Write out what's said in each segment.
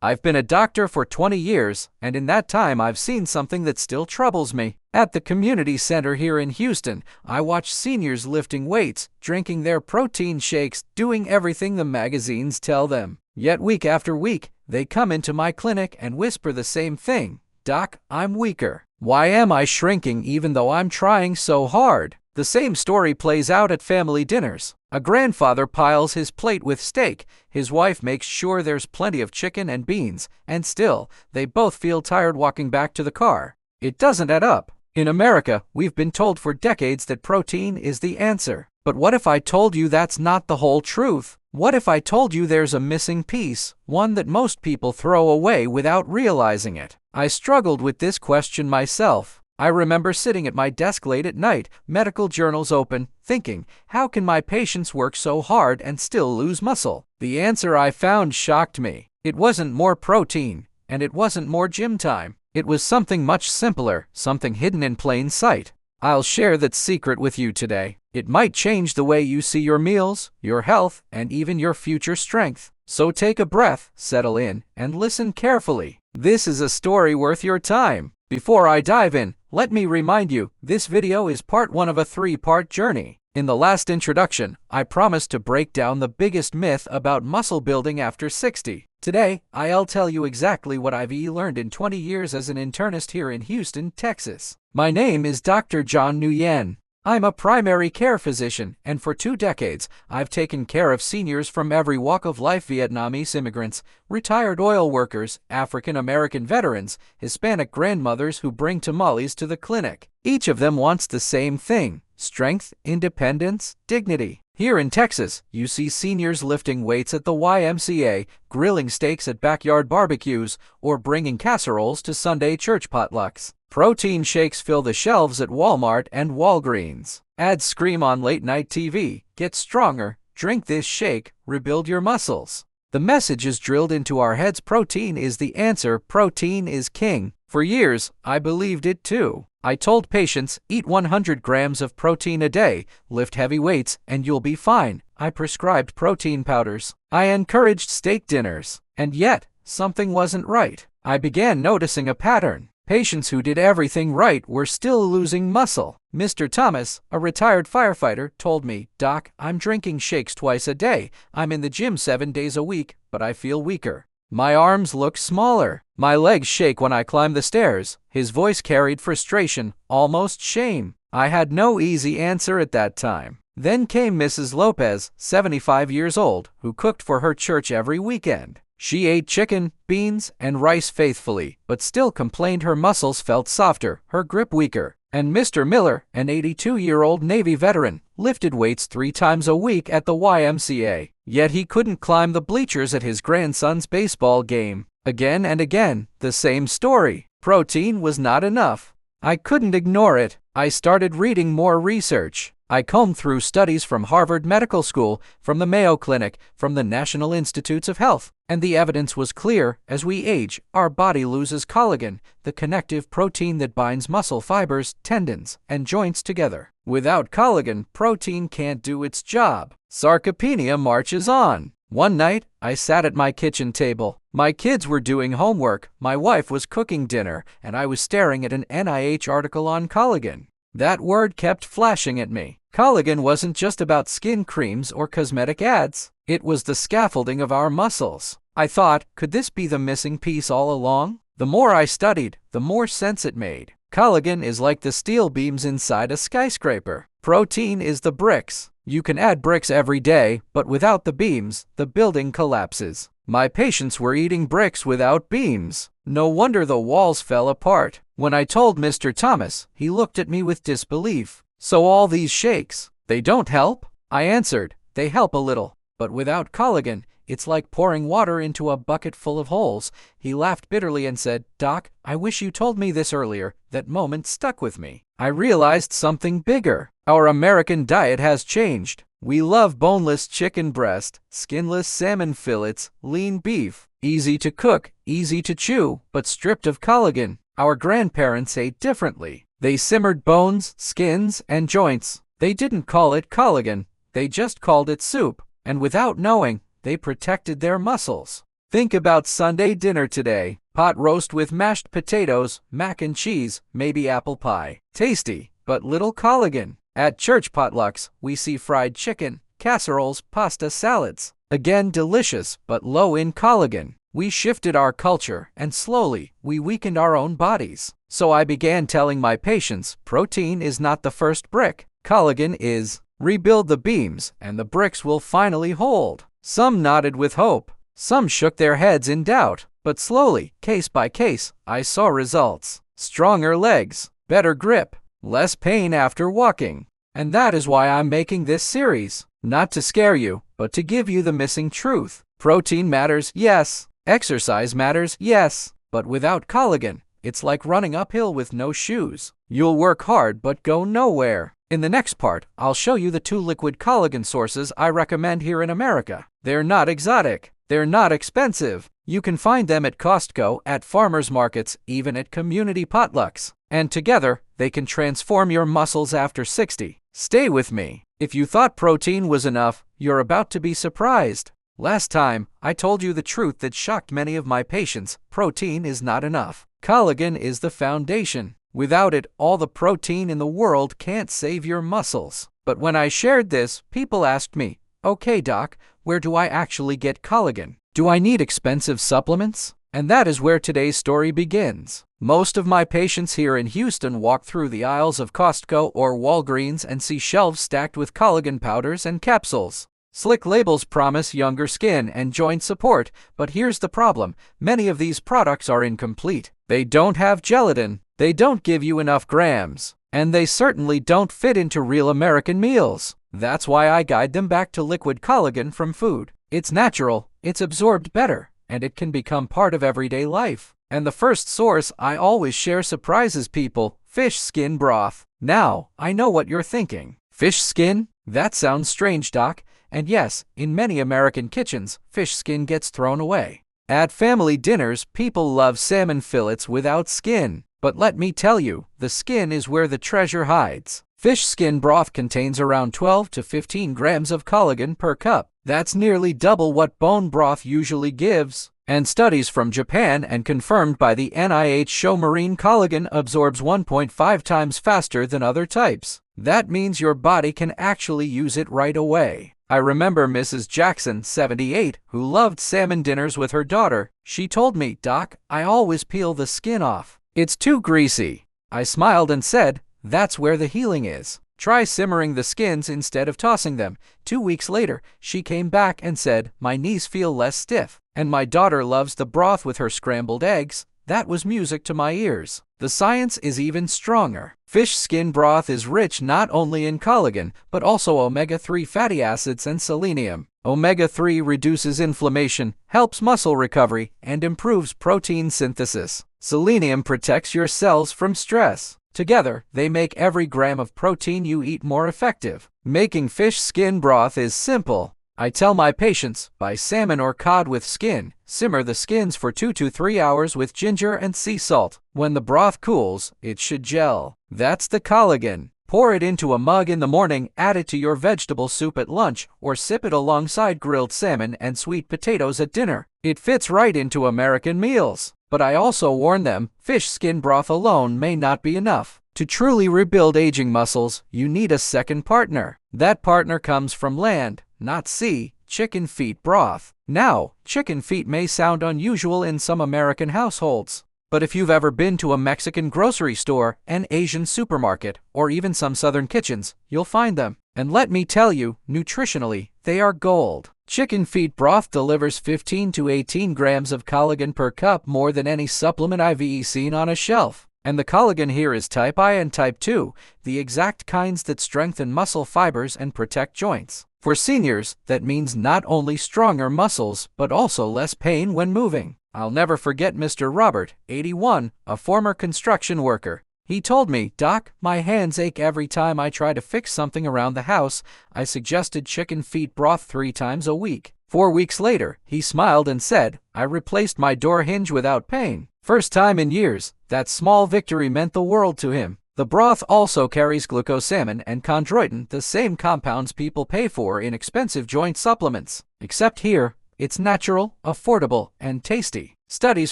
I've been a doctor for 20 years, and in that time I've seen something that still troubles me. At the community center here in Houston, I watch seniors lifting weights, drinking their protein shakes, doing everything the magazines tell them. Yet week after week, they come into my clinic and whisper the same thing. Doc, I'm weaker. Why am I shrinking even though I'm trying so hard? The same story plays out at family dinners. A grandfather piles his plate with steak, his wife makes sure there's plenty of chicken and beans, and still, they both feel tired walking back to the car. It doesn't add up. In America, we've been told for decades that protein is the answer. But what if I told you that's not the whole truth? What if I told you there's a missing piece, one that most people throw away without realizing it? I struggled with this question myself. I remember sitting at my desk late at night, medical journals open, thinking, how can my patients work so hard and still lose muscle? The answer I found shocked me. It wasn't more protein, and it wasn't more gym time. It was something much simpler, something hidden in plain sight. I'll share that secret with you today. It might change the way you see your meals, your health, and even your future strength. So take a breath, settle in, and listen carefully. This is a story worth your time. Before I dive in, let me remind you, this video is part 1 of a 3-part journey. In the last introduction, I promised to break down the biggest myth about muscle building after 60. Today, I'll tell you exactly what I've learned in 20 years as an internist here in Houston, Texas. My name is Dr. John Nguyen. I'm a primary care physician, and for 2 decades, I've taken care of seniors from every walk of life: Vietnamese immigrants, retired oil workers, African American veterans, Hispanic grandmothers who bring tamales to the clinic. Each of them wants the same thing: strength, independence, dignity. Here in Texas, you see seniors lifting weights at the YMCA, grilling steaks at backyard barbecues, or bringing casseroles to Sunday church potlucks. Protein shakes fill the shelves at Walmart and Walgreens. Ads scream on late-night TV, get stronger, drink this shake, rebuild your muscles. The message is drilled into our heads: protein is the answer, protein is king. For years, I believed it too. I told patients, eat 100 grams of protein a day, lift heavy weights, and you'll be fine. I prescribed protein powders. I encouraged steak dinners. And yet, something wasn't right. I began noticing a pattern. Patients who did everything right were still losing muscle. Mr. Thomas, a retired firefighter, told me, Doc, I'm drinking shakes twice a day. I'm in the gym 7 days a week, but I feel weaker. My arms look smaller. My legs shake when I climb the stairs. His voice carried frustration, almost shame. I had no easy answer at that time. Then came Mrs. Lopez, 75 years old, who cooked for her church every weekend. She ate chicken, beans, and rice faithfully, but still complained her muscles felt softer, her grip weaker. And Mr. Miller, an 82-year-old Navy veteran, lifted weights 3 times a week at the YMCA. Yet he couldn't climb the bleachers at his grandson's baseball game. Again and again, the same story. Protein was not enough. I couldn't ignore it. I started reading more research. I combed through studies from Harvard Medical School, from the Mayo Clinic, from the National Institutes of Health, and the evidence was clear. As we age, our body loses collagen, the connective protein that binds muscle fibers, tendons, and joints together. Without collagen, protein can't do its job. Sarcopenia marches on. One night, I sat at my kitchen table. My kids were doing homework, my wife was cooking dinner, and I was staring at an NIH article on collagen. That word kept flashing at me. Collagen wasn't just about skin creams or cosmetic ads. It was the scaffolding of our muscles. I thought, could this be the missing piece all along? The more I studied, the more sense it made. Collagen is like the steel beams inside a skyscraper. Protein is the bricks. You can add bricks every day, but without the beams, the building collapses. My patients were eating bricks without beams. No wonder the walls fell apart. When I told Mr. Thomas, he looked at me with disbelief. So all these shakes, they don't help? I answered, they help a little, but without collagen, it's like pouring water into a bucket full of holes. He laughed bitterly and said, Doc, I wish you told me this earlier. That moment stuck with me. I realized something bigger. Our American diet has changed. We love boneless chicken breast, skinless salmon fillets, lean beef. Easy to cook, easy to chew, but stripped of collagen. Our grandparents ate differently. They simmered bones, skins, and joints. They didn't call it collagen. They just called it soup. And without knowing, they protected their muscles. Think about Sunday dinner today. Pot roast with mashed potatoes, mac and cheese, maybe apple pie. Tasty, but little collagen. At church potlucks, we see fried chicken, casseroles, pasta, salads. Again delicious, but low in collagen. We shifted our culture, and slowly, we weakened our own bodies. So I began telling my patients, protein is not the first brick. Collagen is. Rebuild the beams, and the bricks will finally hold. Some nodded with hope. Some shook their heads in doubt. But slowly, case by case, I saw results. Stronger legs, better grip, less pain after walking. And that is why I'm making this series. Not to scare you, but to give you the missing truth. Protein matters, yes. Exercise matters, yes. But without collagen, it's like running uphill with no shoes. You'll work hard but go nowhere. In the next part, I'll show you the 2 liquid collagen sources I recommend here in America. They're not exotic. They're not expensive. You can find them at Costco, at farmers markets, even at community potlucks. And together, they can transform your muscles after 60. Stay with me. If you thought protein was enough, you're about to be surprised. Last time, I told you the truth that shocked many of my patients. Protein is not enough. Collagen is the foundation. Without it, all the protein in the world can't save your muscles. But when I shared this, people asked me, okay, doc, where do I actually get collagen? Do I need expensive supplements? And that is where today's story begins. Most of my patients here in Houston walk through the aisles of Costco or Walgreens and see shelves stacked with collagen powders and capsules. Slick labels promise younger skin and joint support, but here's the problem. Many of these products are incomplete. They don't have gelatin, they don't give you enough grams, and they certainly don't fit into real American meals. That's why I guide them back to liquid collagen from food. It's natural, it's absorbed better, and it can become part of everyday life. And the first source I always share surprises people: fish skin broth. Now, I know what you're thinking. Fish skin? That sounds strange, doc. And yes, in many American kitchens, fish skin gets thrown away. At family dinners, people love salmon fillets without skin. But let me tell you, the skin is where the treasure hides. Fish skin broth contains around 12 to 15 grams of collagen per cup. That's nearly double what bone broth usually gives. And studies from Japan and confirmed by the NIH show marine collagen absorbs 1.5 times faster than other types. That means your body can actually use it right away. I remember Mrs. Jackson, 78, who loved salmon dinners with her daughter. She told me, "Doc, I always peel the skin off. It's too greasy." I smiled and said, "That's where the healing is. Try simmering the skins instead of tossing them." 2 weeks later, she came back and said, "My knees feel less stiff, and my daughter loves the broth with her scrambled eggs." That was music to my ears. The science is even stronger. Fish skin broth is rich not only in collagen, but also omega-3 fatty acids and selenium. Omega-3 reduces inflammation, helps muscle recovery, and improves protein synthesis. Selenium protects your cells from stress. Together, they make every gram of protein you eat more effective. Making fish skin broth is simple. I tell my patients, buy salmon or cod with skin, simmer the skins for 2 to 3 hours with ginger and sea salt. When the broth cools, it should gel. That's the collagen. Pour it into a mug in the morning, add it to your vegetable soup at lunch, or sip it alongside grilled salmon and sweet potatoes at dinner. It fits right into American meals. But I also warn them, fish skin broth alone may not be enough. To truly rebuild aging muscles, you need a second partner. That partner comes from land, not sea: chicken feet broth. Now, chicken feet may sound unusual in some American households. But if you've ever been to a Mexican grocery store, an Asian supermarket, or even some southern kitchens, you'll find them. And let me tell you, nutritionally, they are gold. Chicken feet broth delivers 15 to 18 grams of collagen per cup, more than any supplement I've seen on a shelf. And the collagen here is type I and type 2, the exact kinds that strengthen muscle fibers and protect joints. For seniors, that means not only stronger muscles, but also less pain when moving. I'll never forget Mr. Robert, 81, a former construction worker. He told me, "Doc, my hands ache every time I try to fix something around the house." I suggested chicken feet broth 3 times a week. 4 weeks later, he smiled and said, "I replaced my door hinge without pain." First time in years, that small victory meant the world to him. The broth also carries glucosamine and chondroitin, the same compounds people pay for in expensive joint supplements. Except here, It's natural, affordable, and tasty. Studies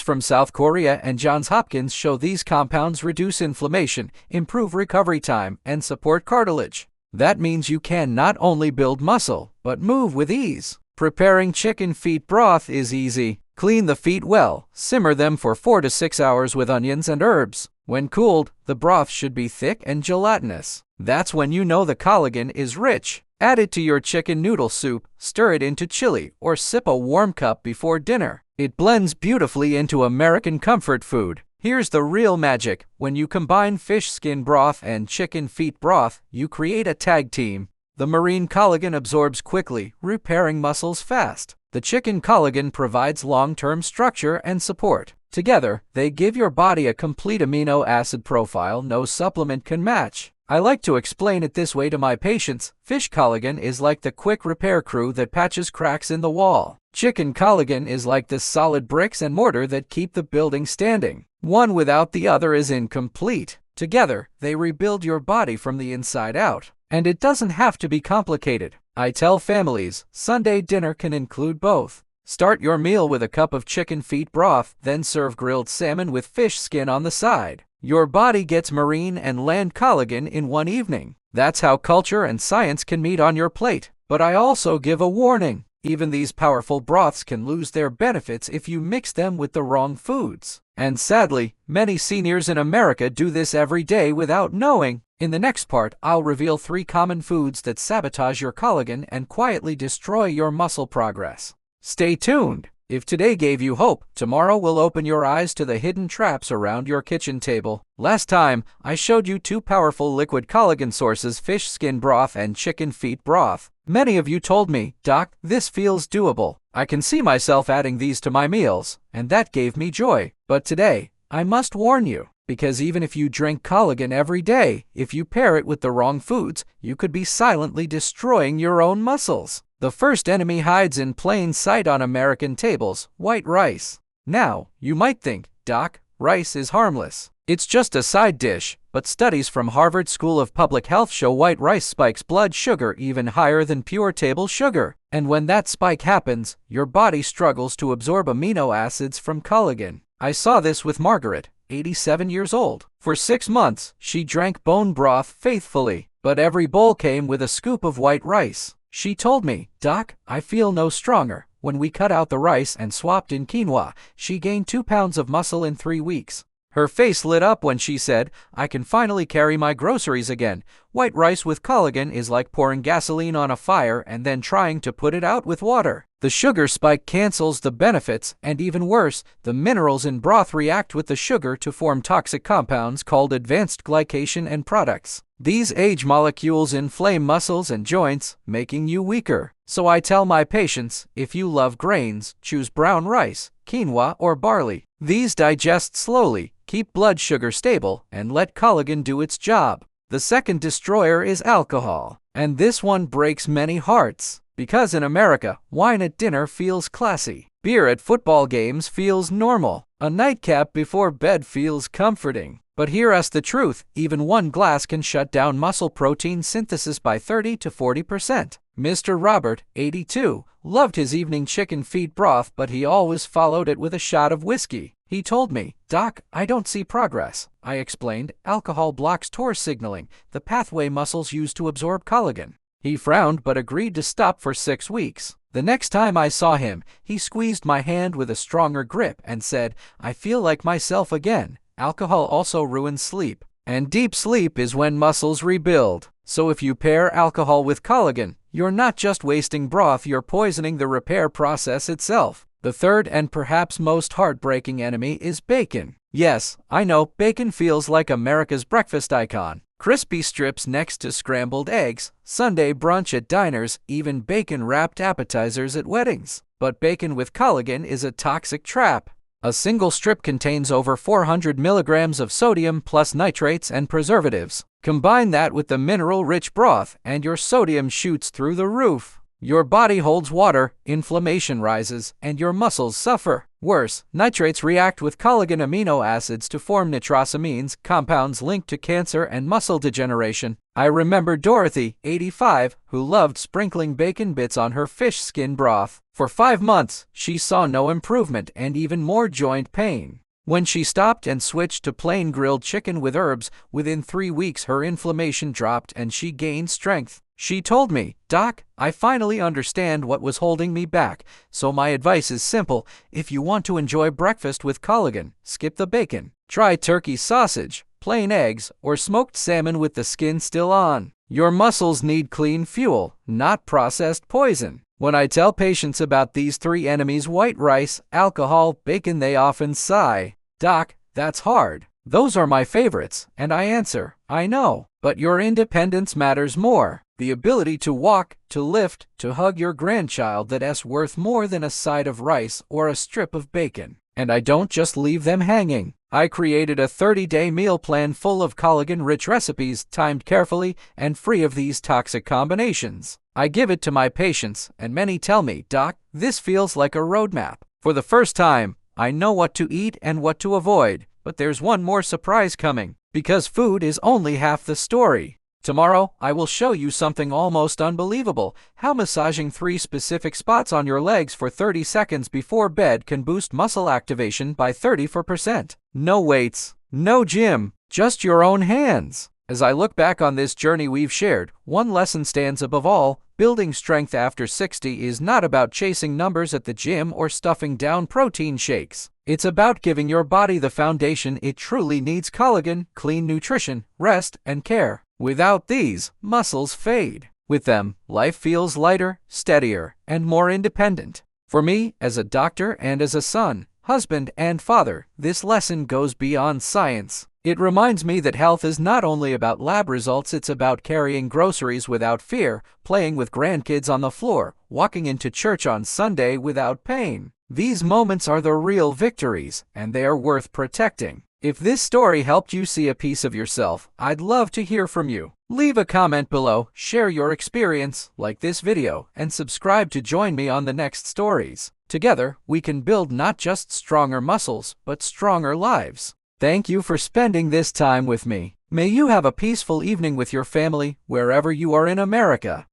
from South Korea and Johns Hopkins show these compounds reduce inflammation, improve recovery time, and support cartilage. That means you can not only build muscle, but move with ease. Preparing chicken feet broth is easy. Clean the feet well, simmer them for 4 to 6 hours with onions and herbs. When cooled, the broth should be thick and gelatinous. That's when you know the collagen is rich. Add it to your chicken noodle soup, stir it into chili, or sip a warm cup before dinner. It blends beautifully into American comfort food. Here's the real magic. When you combine fish skin broth and chicken feet broth, you create a tag team. The marine collagen absorbs quickly, repairing muscles fast. The chicken collagen provides long-term structure and support. Together, they give your body a complete amino acid profile no supplement can match. I like to explain it this way to my patients. Fish collagen is like the quick repair crew that patches cracks in the wall. Chicken collagen is like the solid bricks and mortar that keep the building standing. One without the other is incomplete. Together, they rebuild your body from the inside out. And it doesn't have to be complicated. I tell families, Sunday dinner can include both. Start your meal with a cup of chicken feet broth, then serve grilled salmon with fish skin on the side. Your body gets marine and land collagen in one evening. That's how culture and science can meet on your plate. But I also give a warning. Even these powerful broths can lose their benefits if you mix them with the wrong foods. And sadly, many seniors in America do this every day without knowing. In the next part, I'll reveal 3 common foods that sabotage your collagen and quietly destroy your muscle progress. Stay tuned. If today gave you hope, tomorrow will open your eyes to the hidden traps around your kitchen table. Last time, I showed you 2 powerful liquid collagen sources, fish skin broth and chicken feet broth. Many of you told me, Doc, this feels doable. I can see myself adding these to my meals, and that gave me joy. But today, I must warn you, because even if you drink collagen every day, if you pair it with the wrong foods, you could be silently destroying your own muscles. The first enemy hides in plain sight on American tables: white rice. Now, you might think, Doc, rice is harmless. It's just a side dish, but studies from Harvard School of Public Health show white rice spikes blood sugar even higher than pure table sugar. And when that spike happens, your body struggles to absorb amino acids from collagen. I saw this with Margaret, 87 years old. For 6 months, she drank bone broth faithfully, but every bowl came with a scoop of white rice. She told me, Doc, I feel no stronger. When we cut out the rice and swapped in quinoa, she gained 2 pounds of muscle in 3 weeks. Her face lit up when she said, I can finally carry my groceries again. White rice with collagen is like pouring gasoline on a fire and then trying to put it out with water. The sugar spike cancels the benefits, and even worse, the minerals in broth react with the sugar to form toxic compounds called advanced glycation end products. These age molecules inflame muscles and joints, making you weaker. So I tell my patients, if you love grains, choose brown rice, quinoa, or barley. These digest slowly, keep blood sugar stable, and let collagen do its job. The second destroyer is alcohol. And this one breaks many hearts. Because in America, wine at dinner feels classy. Beer at football games feels normal. A nightcap before bed feels comforting. But hear us the truth, even 1 glass can shut down muscle protein synthesis by 30 to 40%. Mr. Robert, 82, loved his evening chicken feet broth, but he always followed it with a shot of whiskey. He told me, Doc, I don't see progress. I explained, alcohol blocks mTOR signaling, the pathway muscles use to absorb collagen. He frowned but agreed to stop for 6 weeks. The next time I saw him, he squeezed my hand with a stronger grip and said, I feel like myself again. Alcohol also ruins sleep. And deep sleep is when muscles rebuild. So if you pair alcohol with collagen, you're not just wasting broth, you're poisoning the repair process itself. The third and perhaps most heartbreaking enemy is bacon. Yes, I know, bacon feels like America's breakfast icon. Crispy strips next to scrambled eggs, Sunday brunch at diners, even bacon-wrapped appetizers at weddings. But bacon with collagen is a toxic trap. A single strip contains over 400 milligrams of sodium plus nitrates and preservatives. Combine that with the mineral-rich broth, and your sodium shoots through the roof. Your body holds water, inflammation rises, and your muscles suffer. Worse, nitrates react with collagen amino acids to form nitrosamines, compounds linked to cancer and muscle degeneration. I remember Dorothy, 85, who loved sprinkling bacon bits on her fish skin broth. For 5 months, she saw no improvement and even more joint pain. When she stopped and switched to plain grilled chicken with herbs, within 3 weeks her inflammation dropped and she gained strength. She told me, "Doc, I finally understand what was holding me back, so my advice is simple. If you want to enjoy breakfast with collagen, skip the bacon. Try turkey sausage, plain eggs, or smoked salmon with the skin still on. Your muscles need clean fuel, not processed poison." When I tell patients about these 3 enemies, white rice, alcohol, bacon, they often sigh. "Doc, that's hard. Those are my favorites." And I answer, "I know, but your independence matters more. The ability to walk, to lift, to hug your grandchild, that's worth more than a side of rice or a strip of bacon." And I don't just leave them hanging. I created a 30-day meal plan full of collagen-rich recipes, timed carefully and free of these toxic combinations. I give it to my patients, and many tell me, "Doc, this feels like a roadmap. For the first time, I know what to eat and what to avoid." But there's one more surprise coming, because food is only half the story. Tomorrow, I will show you something almost unbelievable: how massaging 3 specific spots on your legs for 30 seconds before bed can boost muscle activation by 34%. No weights, no gym, just your own hands. As I look back on this journey we've shared, one lesson stands above all: building strength after 60 is not about chasing numbers at the gym or stuffing down protein shakes. It's about giving your body the foundation it truly needs: collagen, clean nutrition, rest, and care. Without these, muscles fade. With them, life feels lighter, steadier, and more independent. For me, as a doctor and as a son, husband, and father, this lesson goes beyond science. It reminds me that health is not only about lab results, it's about carrying groceries without fear, playing with grandkids on the floor, walking into church on Sunday without pain. These moments are the real victories, and they are worth protecting. If this story helped you see a piece of yourself, I'd love to hear from you. Leave a comment below, share your experience, like this video, and subscribe to join me on the next stories. Together, we can build not just stronger muscles, but stronger lives. Thank you for spending this time with me. May you have a peaceful evening with your family, wherever you are in America.